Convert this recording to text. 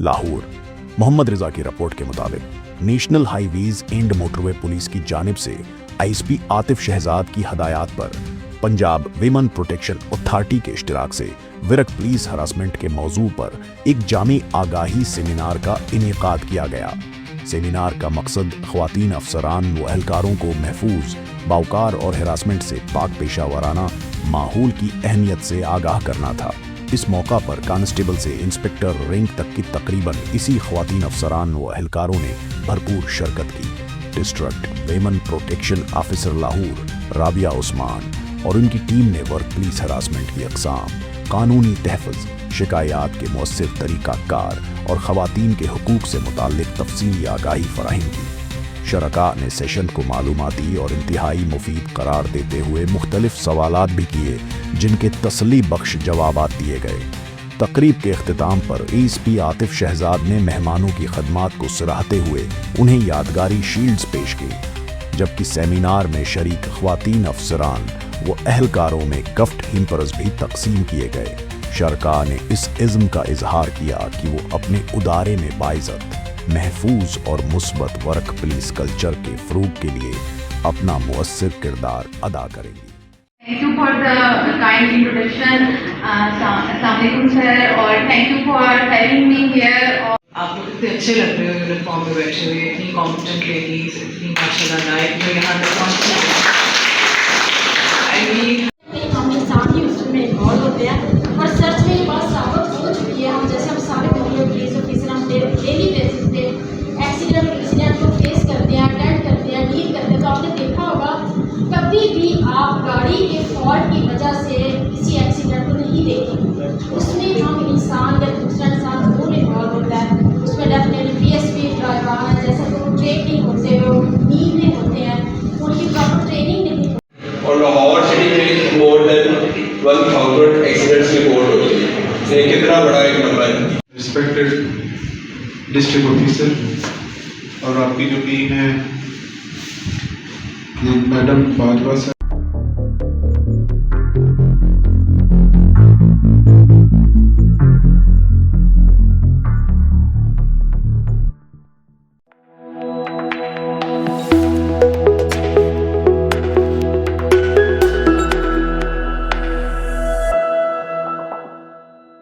लाहौर। मोहम्मद रिजा की रिपोर्ट के मुताबिक national highways and motorway police की जानिब से आईएसपी आतिफ शहजाद की हदायत पर पंजाब विमेन प्रोटेक्शन अथॉरिटी के इश्तिराक से विरक पुलिस हरासमेंट के मौजू पर एक जामी आगाही सेमिनार का इनेकाद किया गया। सेमिनार का मकसद ख्वातीन अफसरान व एहलकारों को महफूज, बावकार और हरासमेंट से पाक पेशा वाराना माहौल की अहमियत से आगाह करना था। इस मौका पर कांस्टेबल से इंस्पेक्टर रैंक तक की तकरीबन इसी ख्वातीन अफसरान व एहलकारों ने भरपूर शिरकत की। District women protection officer Lahore Rabia Usman और उनकी टीम ने वर्क पुलिस हरासमेंट की अक़साम, कानूनी तहफ़्फ़ुज़, शिकायत के मुअस्सिर तरीक़ाकार और ख़वातीन के हुकूक से मुताल्लिक़ तफ़सीली आगाही फ़राहम की। शरका ने सेशन को मालूमाती और इंतहाई मुफीद करार देते हुए मुख्तलिफ सवालात भी किए, जिनके तसल्ली बख्श जवाबात दिए गए। तकरीब के अख्तिताम पर एएसपी आतिफ शहजाद ने मेहमानों की खदमात को सराहते हुए उन्हें यादगारी शील्ड्स पेश की, जबकि सेमिनार में शरीक ख्वातीन अफसरान व एहलकारों में गिफ्ट हिम्पर्स भी तकसीम किए गए। शरका ने इस इज़्म का इजहार किया कि वो अपने उदारे में बाइज़्ज़त, महफूज और मुस्बत वर्क पुलिस कल्चर के फ़रोग़ के लिए अपना मुअस्सिर किरदार अदा करेंगी। Thank you for the kind introduction, Assalamualaikum sir, और thank you for having me here. आप लोग इतने अच्छे लग रहे हो यूनिफॉर्म में बैठे हुए, इतनी कॉम्पिटेंट लेडीज, इतनी माशाल्लाह लाइक जो यहाँ तक पहुँची है। हम इंसान ही उसमें इन्वॉल्व होते हैं और सर्च में ये बात साबित हो चुकी है। हम जैसे हम सारे पुलिस ऑफिसर हम डेली बेसिस पे इंसिडेंट को फेस करते हैं, अटेंड करते हैं, डील करते हैं। तो आपने देखा होगा कभी भी आप गाड़ी के फॉल्ट की वजह से किसी एक्सीडेंट को नहीं देखते। उसमें हम इंसान या दूसरा इंसान ज़रूर इन्वॉल्व होता है। उसमें डेफिनेटली पीएसपी ड्राइवर है, जैसे तो ट्रेनिंग होते हो, नींद में होते हैं, उनकी प्रॉपर ट्रेनिंग नहीं होती। और लाहौर सिटी में मोर देन 1000 एक्सीडेंट्स रिपोर्ट होते हैं। ये कितना बड़ा एक नंबर है। रिस्पेक्टेड डिस्ट्रिक्ट ऑफिसर और आपकी जो टीम है, मैडम बाजवा साहब